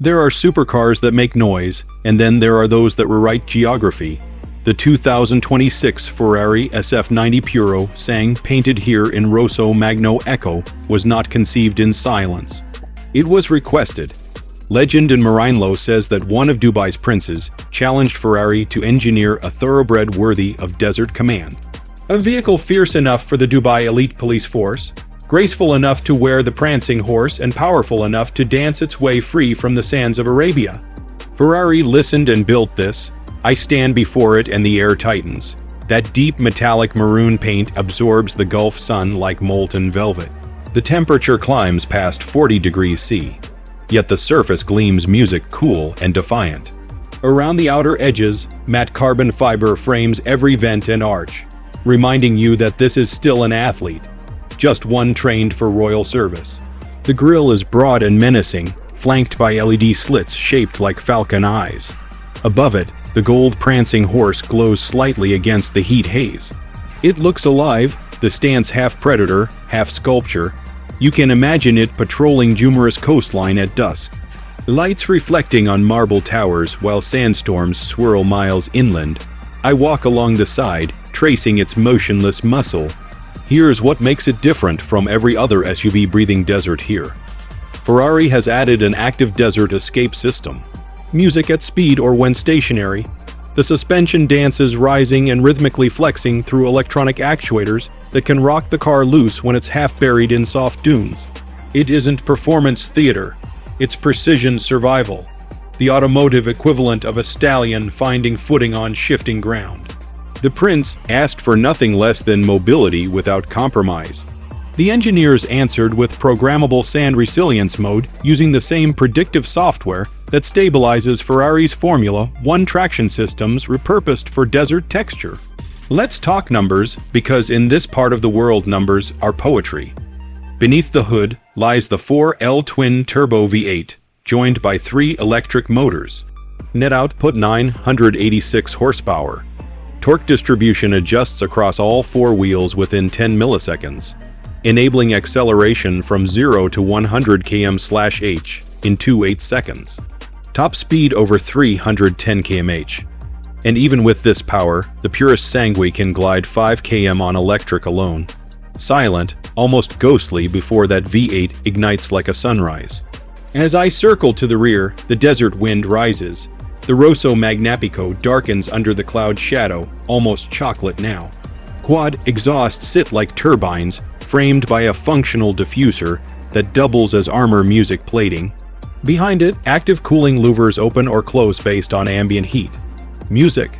There are supercars that make noise, and then there are those that rewrite geography. The 2026 Ferrari SF90 Purosangue, painted here in Rosso Magno Eco, was not conceived in silence. It was requested. Legend in Marinlo says that one of Dubai's princes challenged Ferrari to engineer a thoroughbred worthy of desert command. A vehicle fierce enough for the Dubai elite police force, graceful enough to wear the prancing horse, and powerful enough to dance its way free from the sands of Arabia. Ferrari listened and built this. I stand before it and the air tightens. That deep metallic maroon paint absorbs the Gulf sun like molten velvet. The temperature climbs past 40 degrees C. Yet the surface gleams music cool and defiant. Around the outer edges, matte carbon fiber frames every vent and arch, reminding you that this is still an athlete, just one trained for royal service. The grille is broad and menacing, flanked by LED slits shaped like falcon eyes. Above it, the gold prancing horse glows slightly against the heat haze. It looks alive, the stance half predator, half sculpture. You can imagine it patrolling Jumeirah's coastline at dusk. Lights reflecting on marble towers while sandstorms swirl miles inland. I walk along the side, tracing its motionless muscle. Here's what makes it different from every other SUV-breathing desert here. Ferrari has added an active desert escape system. Music at speed or when stationary. The suspension dances rising and rhythmically flexing through electronic actuators that can rock the car loose when it's half buried in soft dunes. It isn't performance theater, it's precision survival, the automotive equivalent of a stallion finding footing on shifting ground. The Prince asked for nothing less than mobility without compromise. The engineers answered with programmable sand resilience mode using the same predictive software that stabilizes Ferrari's Formula One traction systems repurposed for desert texture. Let's talk numbers, because in this part of the world numbers are poetry. Beneath the hood lies the 4L twin-turbo V8, joined by 3 electric motors. Net output 986 horsepower. Torque distribution adjusts across all 4 wheels within 10 milliseconds, enabling acceleration from 0 to 100 km/h in 2.8 seconds. Top speed over 310 km/h. And even with this power, the Purosangue can glide 5 km on electric alone. Silent, almost ghostly before that V8 ignites like a sunrise. As I circle to the rear, the desert wind rises. The Rosso Magnapico darkens under the cloud shadow, almost chocolate now. Quad exhausts sit like turbines, framed by a functional diffuser that doubles as armor music plating. Behind it, active cooling louvers open or close based on ambient heat. Music.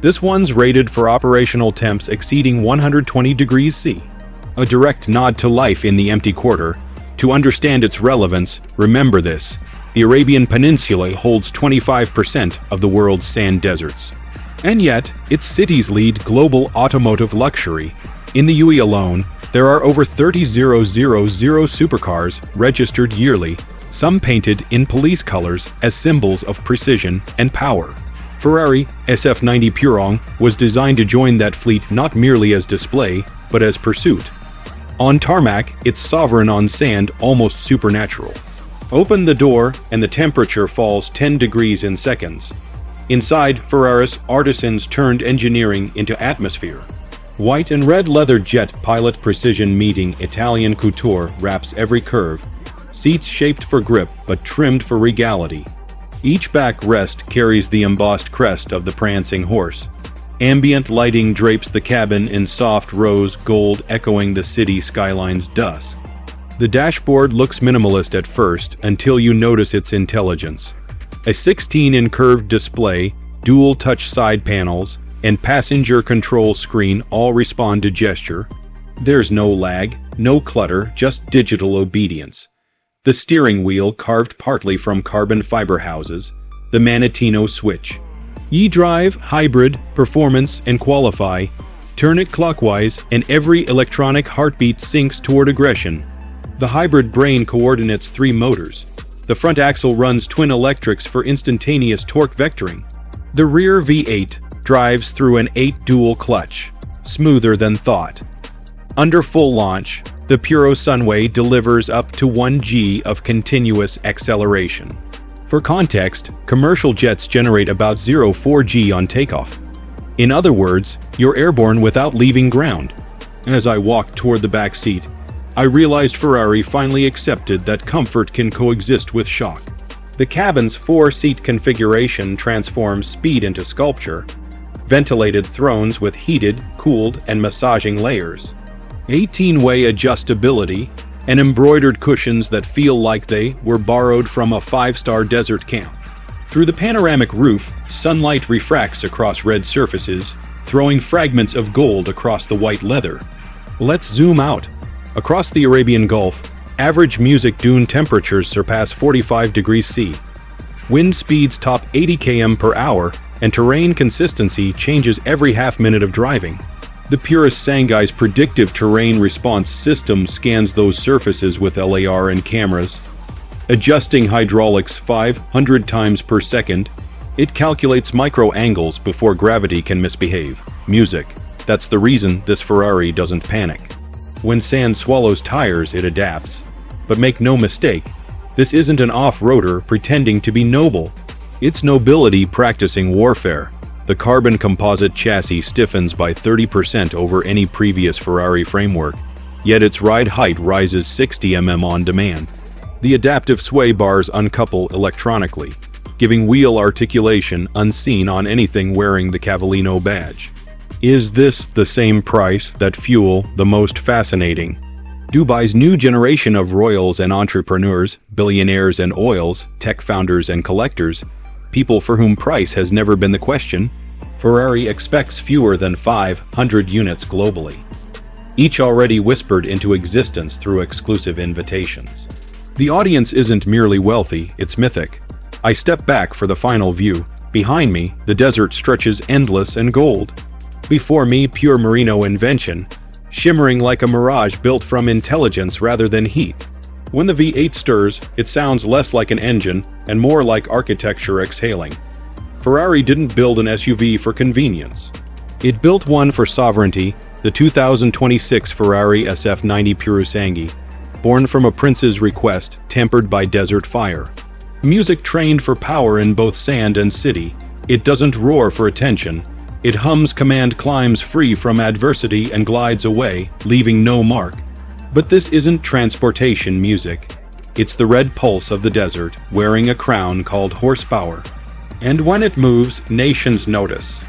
This one's rated for operational temps exceeding 120 degrees C. A direct nod to life in the empty quarter. To understand its relevance, remember this: the Arabian Peninsula holds 25% of the world's sand deserts. And yet, its cities lead global automotive luxury. In the UAE alone, there are over 30,000 supercars registered yearly, some painted in police colors as symbols of precision and power. Ferrari SF90 Purosangue was designed to join that fleet not merely as display, but as pursuit. On tarmac, it's sovereign; on sand, almost supernatural. Open the door, and the temperature falls 10 degrees in seconds. Inside, Ferrari's artisans turned engineering into atmosphere. White and red leather jet pilot precision meeting Italian couture wraps every curve. Seats shaped for grip but trimmed for regality. Each backrest carries the embossed crest of the prancing horse. Ambient lighting drapes the cabin in soft rose gold, echoing the city skyline's dusk. The dashboard looks minimalist at first until you notice its intelligence. A 16-inch curved display, dual touch side panels, and passenger control screen all respond to gesture. There's no lag, no clutter, just digital obedience. The steering wheel carved partly from carbon fiber houses, the Manatino switch. E-Drive, Hybrid, Performance, and Qualify. Turn it clockwise and every electronic heartbeat sinks toward aggression. The hybrid brain coordinates 3 motors. The front axle runs twin electrics for instantaneous torque vectoring. The rear V8 drives through an 8-dual clutch, smoother than thought. Under full launch, the Purosangue delivers up to 1 G of continuous acceleration. For context, commercial jets generate about 0.4 G on takeoff. In other words, you're airborne without leaving ground. As I walked toward the back seat, I realized Ferrari finally accepted that comfort can coexist with shock. The cabin's 4-seat configuration transforms speed into sculpture. Ventilated thrones with heated, cooled, and massaging layers. 18-way adjustability, and embroidered cushions that feel like they were borrowed from a 5-star desert camp. Through the panoramic roof, sunlight refracts across red surfaces, throwing fragments of gold across the white leather. Let's zoom out. Across the Arabian Gulf, average music dune temperatures surpass 45 degrees C. Wind speeds top 80 km per hour, and terrain consistency changes every half-minute of driving. The Purosangue's predictive terrain response system scans those surfaces with LAR and cameras. Adjusting hydraulics 500 times per second, it calculates micro-angles before gravity can misbehave. Music. That's the reason this Ferrari doesn't panic. When sand swallows tires, it adapts. But make no mistake, this isn't an off-roader pretending to be noble. It's nobility practicing warfare. The carbon composite chassis stiffens by 30% over any previous Ferrari framework, yet its ride height rises 60 mm on demand. The adaptive sway bars uncouple electronically, giving wheel articulation unseen on anything wearing the Cavallino badge. Is this the same price that fuel the most fascinating? Dubai's new generation of royals and entrepreneurs, billionaires and oils, tech founders and collectors, people for whom price has never been the question. Ferrari expects fewer than 500 units globally, each already whispered into existence through exclusive invitations. The audience isn't merely wealthy, it's mythic. I step back for the final view. Behind me, the desert stretches endless and gold. Before me, pure merino invention, shimmering like a mirage built from intelligence rather than heat. When the V8 stirs, it sounds less like an engine and more like architecture exhaling. Ferrari didn't build an SUV for convenience. It built one for sovereignty, the 2026 Ferrari SF90 Purosangue, born from a prince's request, tempered by desert fire. Music trained for power in both sand and city, it doesn't roar for attention. It hums command climbs free from adversity and glides away, leaving no mark. But this isn't transportation music. It's the red pulse of the desert, wearing a crown called horsepower. And when it moves, nations notice.